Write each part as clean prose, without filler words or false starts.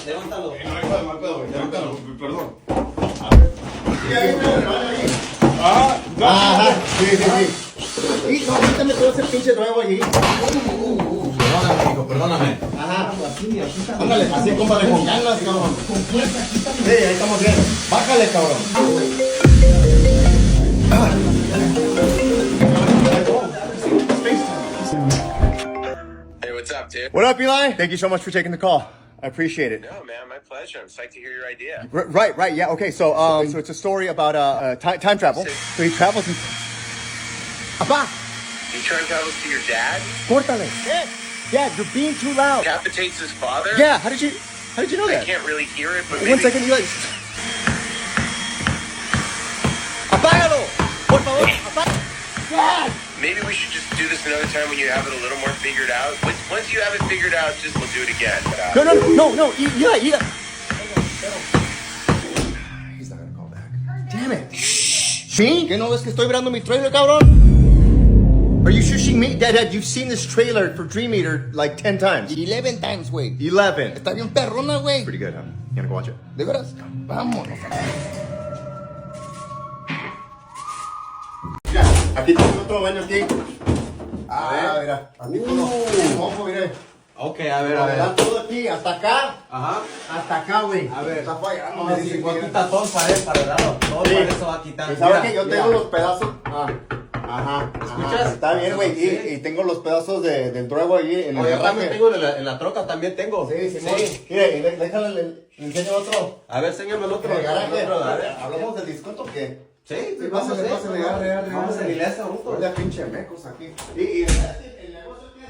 Levántalo. No hay pedo, güey. Levántalo, perdón. A ver. Ajá, sí. Y no, ahorita todo ese pinche nuevo allí. Perdóname, hijo, perdóname. Ajá. Ándale, así compadre, con ganas, cabrón. Sí, ahí estamos bien. Bájale, cabrón. Hey, what's up, dude? What up, Eli? Thank you so much for taking the call. I appreciate it. No, man, my pleasure. I'm psyched to hear your idea. Right, yeah, okay. So it's a story about time travel. So he travels in. Apá, He time travels to your dad? córtale. Dad, you're being too loud. Decapitates his father? Yeah, how did you know I that? can't really hear it, but One maybe... second, Eli. Apágalo, por favor. Dad. Maybe we should just do this another time when you have it a little more figured out. Once you have it figured out, just we'll do it again. But, No, Eli. He's not gonna call back. Damn it. ¿Sí? ¿Qué no ves que estoy vibrando mi trailer, cabrón? Are you shushing me? Dad, you've seen this trailer for Dream Eater like 10 times. 11 times, güey. 11. Está bien perrona, güey. Pretty good, huh? You gonna go watch it? ¿De veras? Vámonos. Mira, aquí tengo otro baño aquí. Mira. Aquí ojo, mire. Ok, a ver. Todo aquí, hasta acá. Ajá. Hasta acá, güey. A ver. Está fallando. No, si voy a quitar todo para el lado. Todo Sí. para eso va a quitar. ¿Y sabes Mira, que yo tengo mira. los pedazos? Ajá. ¿Escuchas? Está bien, güey. Y tengo los pedazos del druego ahí en Oye, el yo también garaje. tengo en la troca, también tengo. Sí. Mire, déjale, le enseño otro. A ver, enséñame el otro. En el garaje. El otro, a ver. ¿Hablamos del discuento o qué? Sí, Pásale, agarre. Vamos a la iglesia juntos. Oye, pinche mecos aquí. Y el negocio que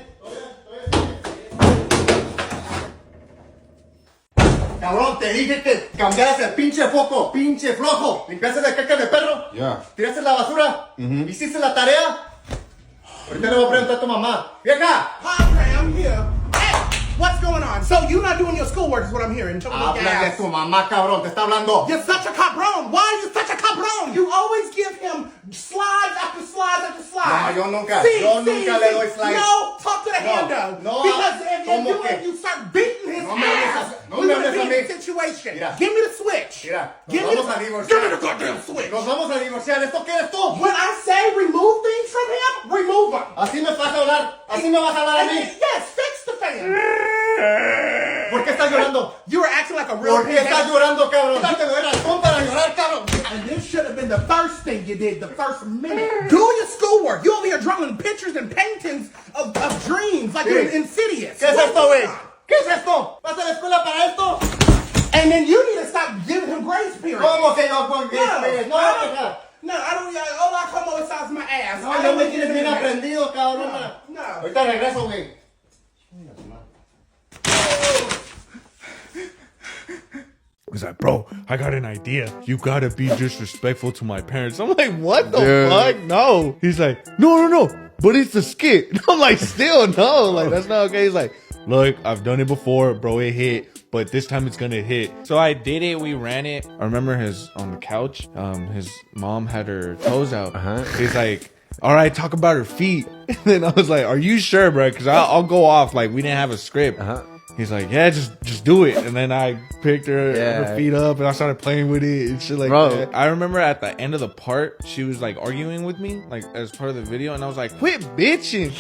cabrón, te dije que cambiaras el pinche foco, pinche flojo. Limpiaste la caca de perro. Ya. Tiraste la basura. Hiciste la tarea. Ahorita le voy a preguntar a tu mamá. ¡Vieja! Hi, Ray, I'm here. Hey, what's going on? So you're not doing your schoolwork is what I'm hearing. Háblale a tu mamá, cabrón. Te está hablando. You're such a cabron. Why are you such a cabron? You always give him slides after slides after slides. No, yo nunca le doy slides. No, talk to the hand no, because if ¿cómo you do que? it, you start beating his No me hables ass. así, no We me would hables have a been in mí. the situation. Mira. Give me the switch. Mira, Give nos me vamos a give divorciar. me the goddamn switch. Nos vamos a divorciar. ¿Esto qué eres tú? When I say remove things from him, remove them. Así me vas a hablar. Así me vas a hablar a mí. Yes, fix the fan. ¿Por qué estás llorando? You were acting like a real ¿Por qué estás pig. llorando, cabrón? Date de razón para llorar, cabrón. And this should have been the first thing you did, the first minute. Do your schoolwork. You over here drawing pictures and paintings of dreams like you're insidious. ¿Qué es What's esto, güey? going on? ¿Qué es esto? ¿Vas a la escuela para esto? And then you need to stop giving him grace period. ¿Cómo que no con No, Grace? No, hija. no, I don't. All I come over size my ass. No, I ya don't me need tienes to bien do that. aprendido, cabrón. No. Ahorita regreso, güey. He's like, bro, I got an idea. You gotta be disrespectful to my parents. I'm like, what the fuck? No. He's like, no. But it's a skit. I'm like, still no. Like, that's not okay. He's like, look, I've done it before, bro. It hit. But this time it's gonna hit. So I did it. We ran it. I remember on the couch, his mom had her toes out. He's like, all right, talk about her feet. And then I was like, are you sure, bro? Because I'll go off. Like, we didn't have a script. He's like, yeah, just do it. And then I picked her feet up and I started playing with it and shit like that. I remember at the end of the part, she was like arguing with me, like as part of the video. And I was like, quit bitching.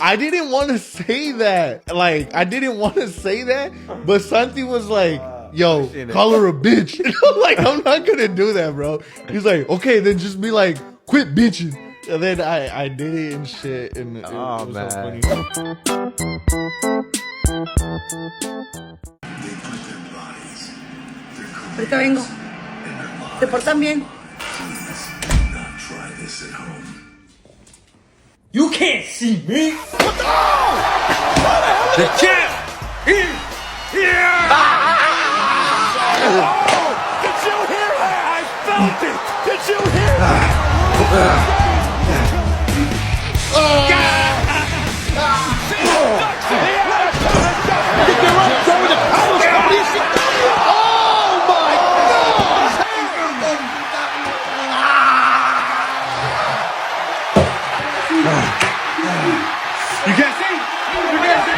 I didn't want to say that. Like, I didn't want to say that. But Santi was like, yo, call her a bitch. And I'm like, I'm not going to do that, bro. He's like, okay, then just be like, quit bitching. And then I did it and shit. And it was so funny. Ahorita vengo. ¿Se portan bien? You can't see me. The champ is here. Did you hear it? I felt it. Did you hear it? You can't see. You can't see.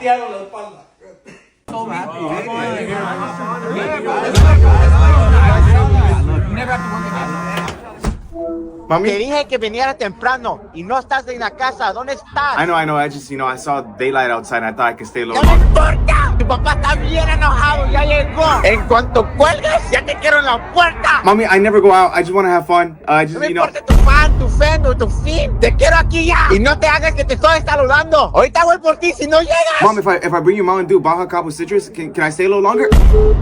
patearon la espalda. Te dije que viniera temprano y no estás en la casa. ¿Dónde estás? I know. I just, I saw daylight outside and I thought I could stay a little ¡No me longer. importa! Tu papá está bien enojado, ya llegó. En cuanto cuelgues, ya te quiero en la puerta. Mommy, I never go out. I just want to have fun. No me importa tu fan, tu fen o tu fin. Te quiero aquí ya. Y no te hagas que te estoy saludando. Ahorita voy por ti si no llegas. Mom, if I bring you Mountain Dew, Baja Cabo Citrus, can I stay a little longer? No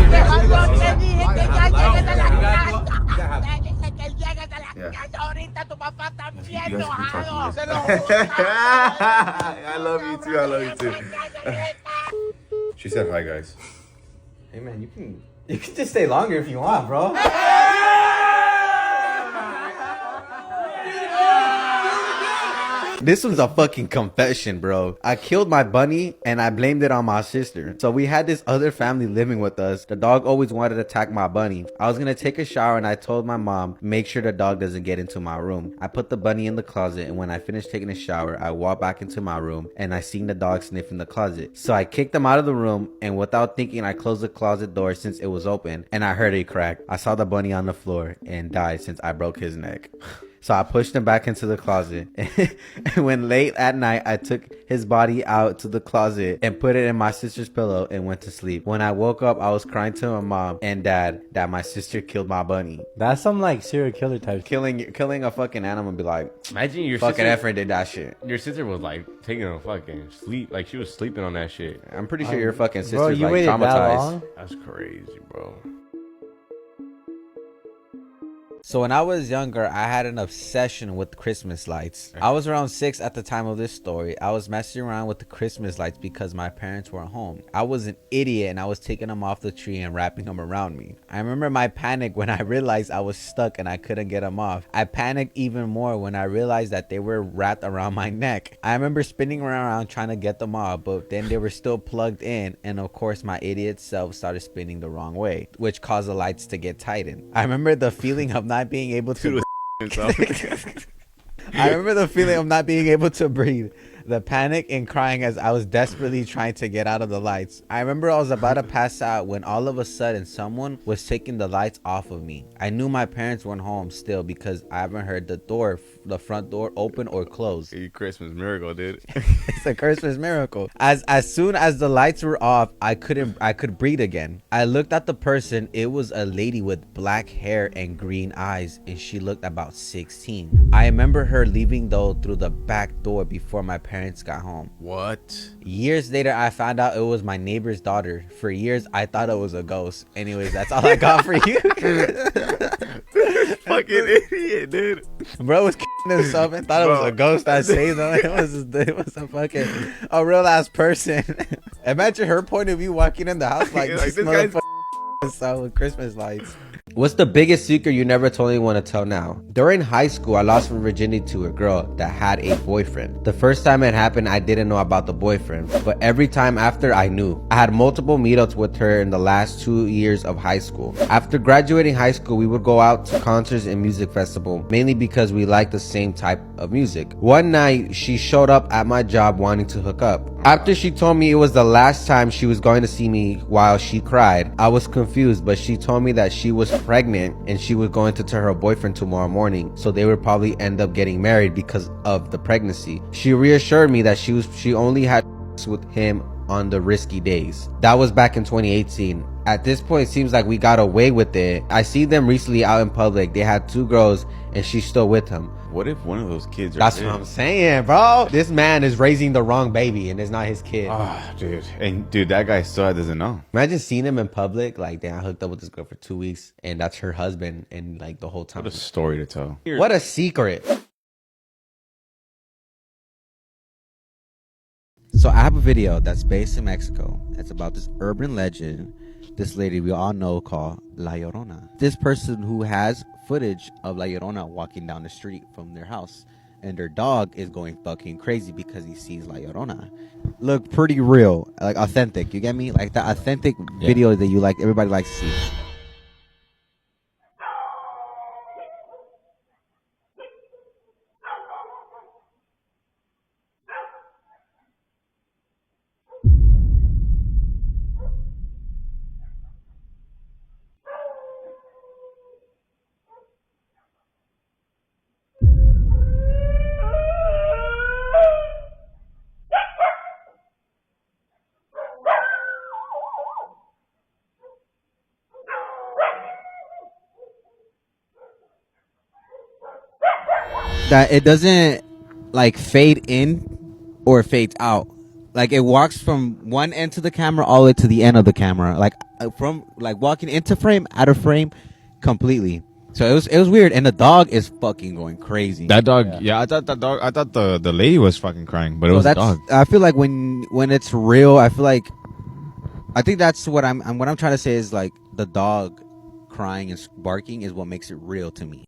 te jalo, te dije que ya llegues a la casa. Te dije que llegues a la casa. Ahorita tu papá está bien enojado. Se lo juro. I love you too. She said hi, guys. Hey man, you can just stay longer if you want, bro. This was a fucking confession, bro. I killed my bunny and I blamed it on my sister. So we had this other family living with us. The dog always wanted to attack my bunny. I was gonna take a shower and I told my mom, make sure the dog doesn't get into my room. I put the bunny in the closet, and when I finished taking a shower, I walked back into my room and I seen the dog sniffing the closet. So I kicked him out of the room, and without thinking, I closed the closet door since it was open, and I heard it crack. I saw the bunny on the floor and died since I broke his neck. So I pushed him back into the closet. And when late at night, I took his body out to the closet and put it in my sister's pillow and went to sleep. When I woke up, I was crying to my mom and dad that my sister killed my bunny. That's some like serial killer type. Killing a fucking animal and be like, imagine your fucking sister, effort did that shit. Your sister was like taking a fucking sleep, like she was sleeping on that shit. I'm pretty sure your fucking sister's bro, you like waited traumatized. that long? That's crazy, bro. So when I was younger, I had an obsession with Christmas lights. I was around 6 at the time of this story. I was messing around with the Christmas lights because my parents weren't home. I was an idiot and I was taking them off the tree and wrapping them around me. I remember my panic when I realized I was stuck and I couldn't get them off. I panicked even more when I realized that they were wrapped around my neck. I remember spinning around trying to get them off, but then they were still plugged in, and of course my idiot self started spinning the wrong way, which caused the lights to get tightened. I remember the feeling of not being able to I remember the feeling of not being able to breathe, the panic and crying as I was desperately trying to get out of the lights. I remember I was about to pass out when all of a sudden someone was taking the lights off of me. I knew my parents weren't home still because I haven't heard the front door open or close. Hey, Christmas miracle, dude. It's a Christmas miracle. As soon as the lights were off, I could breathe again. I looked at the person. It was a lady with black hair and green eyes, and she looked about 16. I remember her leaving though through the back door before my parents got home. What? Years later, I found out it was my neighbor's daughter. For years, I thought it was a ghost. Anyways, that's all I got for you. Fucking idiot, dude. Bro was himself and thought it was a ghost that saved him. It was a fucking a real ass person. Imagine her point of view walking in the house like this motherfucker with Christmas lights. What's the biggest secret you never told anyone to tell now? During high school, I lost my virginity to a girl that had a boyfriend. The first time it happened, I didn't know about the boyfriend, but every time after, I knew. I had multiple meetups with her in the last 2 years of high school. After graduating high school, we would go out to concerts and music festival, mainly because we liked the same type of music. One night, she showed up at my job wanting to hook up. After she told me it was the last time she was going to see me while she cried, I was confused, but she told me that she was pregnant and she was going to tell her boyfriend tomorrow morning, so they would probably end up getting married because of the pregnancy. She reassured me that she only had with him on the risky days. That was back in 2018. At this point, it seems like we got away with it. I see them recently out in public. They had 2 girls and she's still with him. What if one of those kids are That's what I'm saying, bro. This man is raising the wrong baby and it's not his kid. Ah, dude. And dude, that guy still doesn't know. Imagine seeing him in public. Like, damn, I hooked up with this girl for 2 weeks and that's her husband, and like the whole time. What a story to tell. What a secret. So I have a video that's based in Mexico. It's about this urban legend, this lady we all know called La Llorona. This person who has footage of La Llorona walking down the street from their house, and their dog is going fucking crazy because he sees La Llorona. Look pretty real, like authentic. You get me? Like the authentic video that you like, everybody likes to see. that it doesn't like fade in or fades out. Like it walks from one end to the camera all the way to the end of the camera. Like from like walking into frame, out of frame, completely. So it was weird, and the dog is fucking going crazy. That dog, yeah, I thought the lady was fucking crying, but it was the dog. I feel like when it's real, I think that's what I'm trying to say is like the dog crying and barking is what makes it real to me.